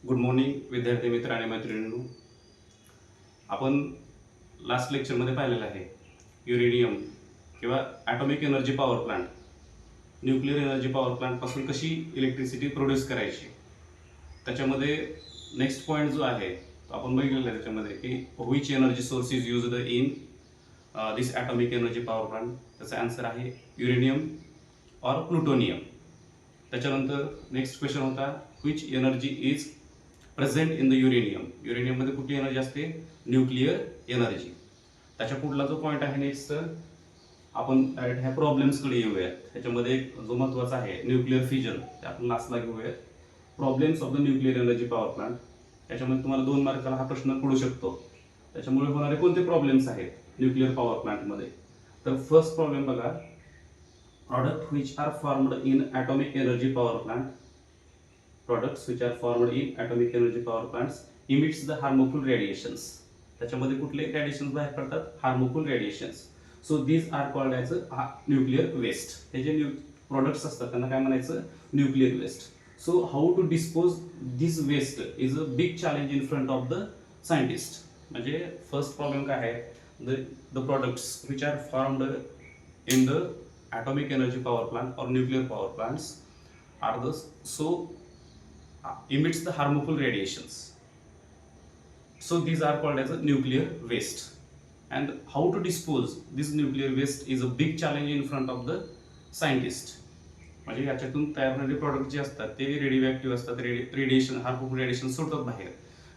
Good morning विद्यार्थी मित्र आणि मैत्रिणींनो. आपण लास्ट लेक्चरमध्ये पाहिलेलं आहे युरेनियम किंवा atomic energy power plant, nuclear energy power प्लांटपासून कशी इलेक्ट्रिसिटी प्रोड्यूस करायची. त्याच्यामध्ये नेक्स्ट पॉईंट जो आहे तो आपण बघितलेला आहे त्याच्यामध्ये की which energy source is used in this atomic energy power plant. त्याचा आन्सर आहे युरेनियम ऑर प्लुटोनियम. त्याच्यानंतर नेक्स्ट क्वेश्चन होता which energy is present in the uranium. युरेनियममध्ये कुठली एनर्जी असते? Nuclear energy. त्याच्या पुढला जो पॉईंट आहे नेक्स्ट, आपण डायरेक्ट ह्या प्रॉब्लेम्सकडे येऊयात. त्याच्यामध्ये एक जो महत्त्वाचा आहे न्यूक्लिअर फिजन, ते आपण लास्टला घेऊयात. Problems of the nuclear energy power plant. त्याच्यामध्ये तुम्हाला 2 मार्काला हा प्रश्न पडू शकतो. त्याच्यामुळे होणारे कोणते प्रॉब्लेम्स आहेत न्यूक्लिअर पॉवर प्लांटमध्ये? तर फर्स्ट प्रॉब्लेम बघा, products which are formed in atomic energy power plant, products which are formed in atomic energy power plants emits the harmful radiations. त्याच्यामध्ये कुठले रेडिएशन्स बाहेर पडतात? Harmful radiations. So these are called as nuclear waste. हे जे products असतात त्यांना काय म्हणायचं? Nuclear waste. So how to dispose this waste is a big challenge in front of the scientist. म्हणजे फर्स्ट प्रॉब्लेम काय आहे? The products which are formed in the atomic energy power plant or nuclear power plants are the emits the harmful radiations. So these are called as a nuclear waste. And how to dispose this nuclear waste is a big challenge in front of the scientist. म्हणजे याच्यातून तयार होणारे product जे असतात ते radio असतात, radiation harmful radiation सोडतात बाहेर.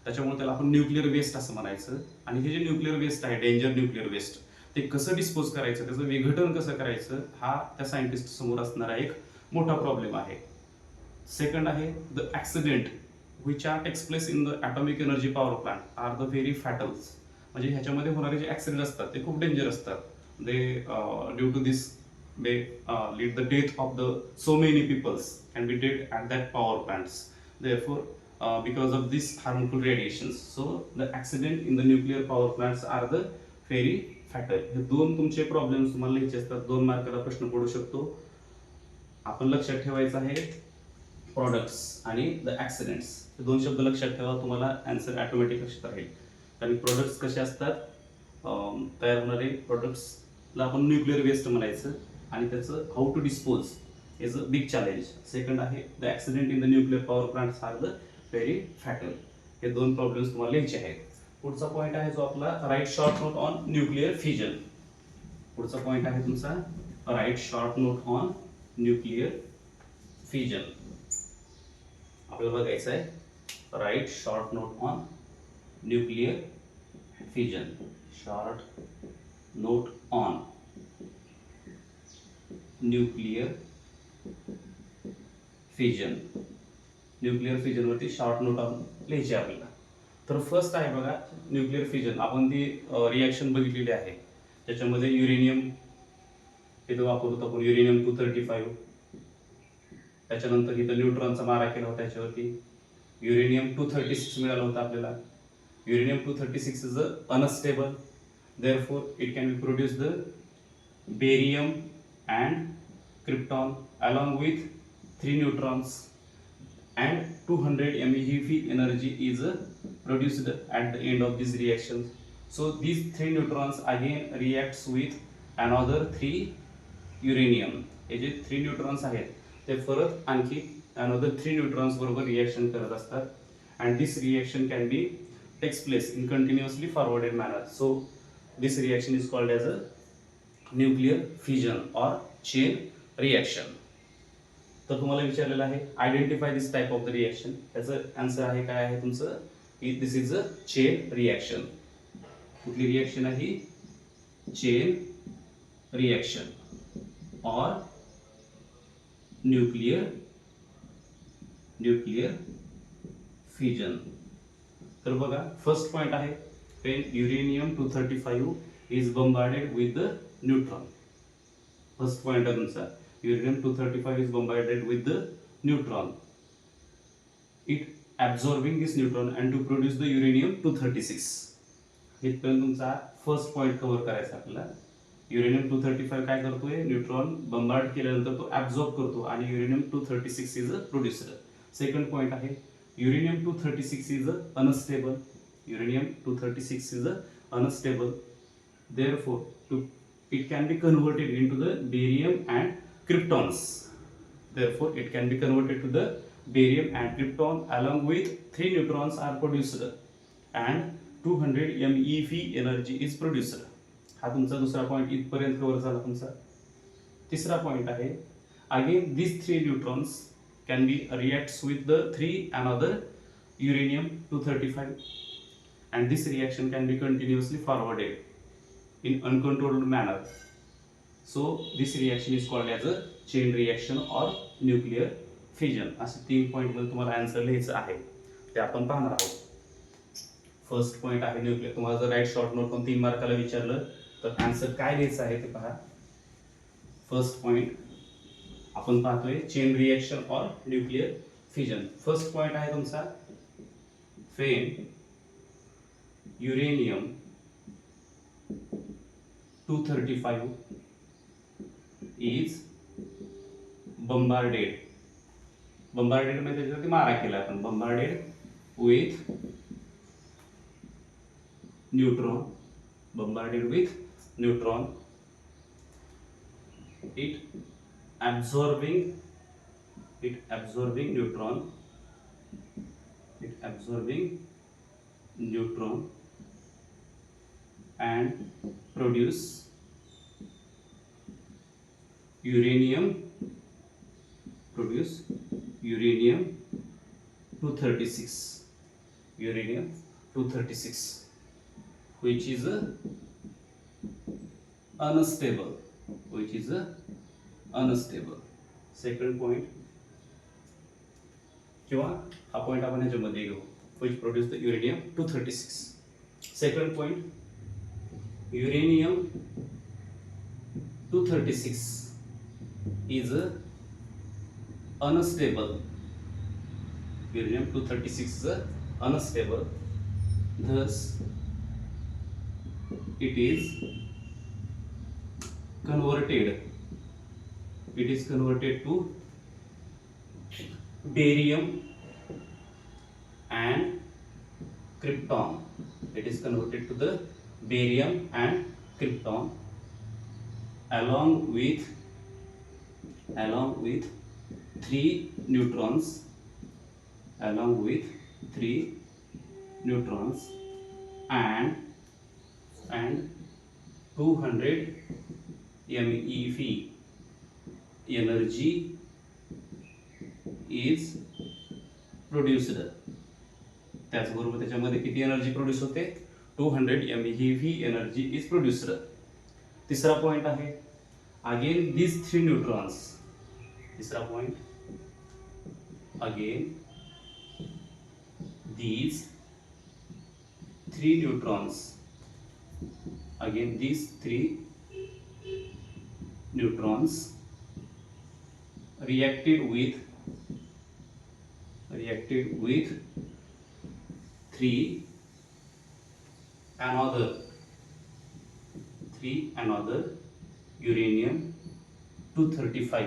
त्याच्यामुळे त्याला आपण न्यूक्लिअर वेस्ट असं म्हणायचं. आणि हे जे न्यूक्लिअर वेस्ट आहे, डेंजर न्यूक्लिअर वेस्ट, ते कसं डिस्पोज करायचं, त्याचं विघटन कसं करायचं, हा त्या सायंटिस्ट समोर असणारा एक मोठा प्रॉब्लेम आहे. सेकंड आहे the accident which are takes place in the atomic energy power plant are the very fatals. म्हणजे ह्याच्यामध्ये होणारे जे ॲक्सिडेंट असतात ते खूप डेंजर असतात. They due to this they lead the death of the so many peoples can be dead at that power plants. Therefore because of this harmful radiations, so the accident in the nuclear power plants are the very fatal. हे 2 तुमचे problems तुम्हाला लिहायचे असतात. 2 मार्काला प्रश्न पडू शकतो. आपण लक्षात ठेवायचं आहे प्रॉडक्ट्स आणि द ॲक्सिडेंट्स. हे 2 शब्द लक्षात ठेवा, तुम्हाला आन्सर ऑटोमॅटिक लक्षात राहील. कारण प्रोडक्ट्स कसे असतात, तयार होणारे प्रोडक्ट्सला आपण न्यूक्लिअर वेस्ट म्हणायचं आणि त्याचं how to dispose is a big challenge. Second आहे the accident in the nuclear power plants are the very fatal. हे 2 प्रॉब्लेम्स तुम्हाला लिहायचे आहेत. पुढचा पॉईंट आहे जो आपला write short note on nuclear fission. पुढचा पॉईंट आहे तुमचा write short note on nuclear fission. आपल्याला बघायचं आहे write short note on nuclear fission. Short note on nuclear fission. Nuclear फिजनवरती शॉर्ट नोट ऑन लिहायची आपल्याला. तर फर्स्ट आहे बघा न्यूक्लिअर फिजन. आपण ती रिॲक्शन बघितलेली आहे. त्याच्यामध्ये युरेनियम इथं वापरतो आपण, युरेनियम 235. त्याच्यानंतर इथं न्यूट्रॉनचा मारा केला होता त्याच्यावरती. युरेनियम 236 मिळालं होतं आपल्याला. Uranium 236 is unstable, therefore it can be produce the barium and krypton along with 3 neutrons and 200 MeV energy is produced at the end of this reaction. So these 3 neutrons again reacts with another 3 uranium. हे जे 3 neutrons आहेत ते परत आणखी another 3 neutrons बरोबर reaction करत असतात. and this reaction can be takes place in continuously forwarded manner. So this reaction is called as a nuclear fission or chain reaction. तर तुम्हाला विचारलेलं आहे identify this type of the reaction. त्याचं answer आहे काय आहे तुमचं? दिस इज अ चेन रिॲक्शन. कुठली रिॲक्शन आहे? Chain reaction or nuclear fission. तर बघा फर्स्ट पॉइंट आहे when uranium 235 is bombarded with the neutron. First point आहे तुमचा uranium 235 is bombarded with the neutron. It absorbing this neutron and to produce the uranium 236. इथपर्यंत तुमचा first point cover करायचा आपल्याला. Uranium 235 काय करतोय? न्यूट्रॉन बंबार्ड केल्यानंतर तो ॲब्झॉर्ब करतो आणि uranium 236 is produced. Second point आहे uranium 236 is unstable. Uranium 236 is unstable. Therefore, it can be converted into the barium and kryptons. Therefore, it can be converted to the barium and krypton, along with 3 neutrons are produced and 200 MeV energy is produced. हा तुमचा दुसरा point इथपर्यंत cover झाला तुमचा. तिसरा point आहे, again these 3 neutrons can be reacts with the 3 another uranium 235, and this reaction can be continuously forwarded in uncontrolled manner. So this reaction is called as a chain reaction or nuclear fission. असे 3 point मध्ये तुम्हाला answer लिहायचं आहे, ते आपण पाहणार आहोत. First point आहे न्यूक्लियर. तुम्हाला जर राईट शॉर्ट नोट पण 3 मार्काला विचारलं तर आन्सर काय लिहायचं आहे ते पहा. फर्स्ट पॉइंट आपण पाहतोय चेन रिएक्शन और न्यूक्लियर फिजन. फर्स्ट पॉइंट आहे तुमचा, फेन युरेनियम 235 इज बंबार्डेड. बंबार्डेड म्हणजे त्याच्यावरती मारा केला आपण. Bombarded with neutron. bombarded with neutron, it absorbing neutron and produce uranium 236 which is unstable. Second point किंवा हा पॉइंट आपण याच्यामध्ये घेऊ, which produce the uranium 236. Second point, uranium 236 is unstable. Uranium 236 is unstable. Thus, it is converted to barium and krypton. It is converted to the barium and krypton along with 3 neutrons and 200 MeV energy is produced. त्याचबरोबर त्याच्यामध्ये किती energy produce होते? 200 MeV energy is produced. तिसरा point आहे, again these 3 neutrons. तिसरा point, again these 3 neutrons reacted with 3 another uranium 235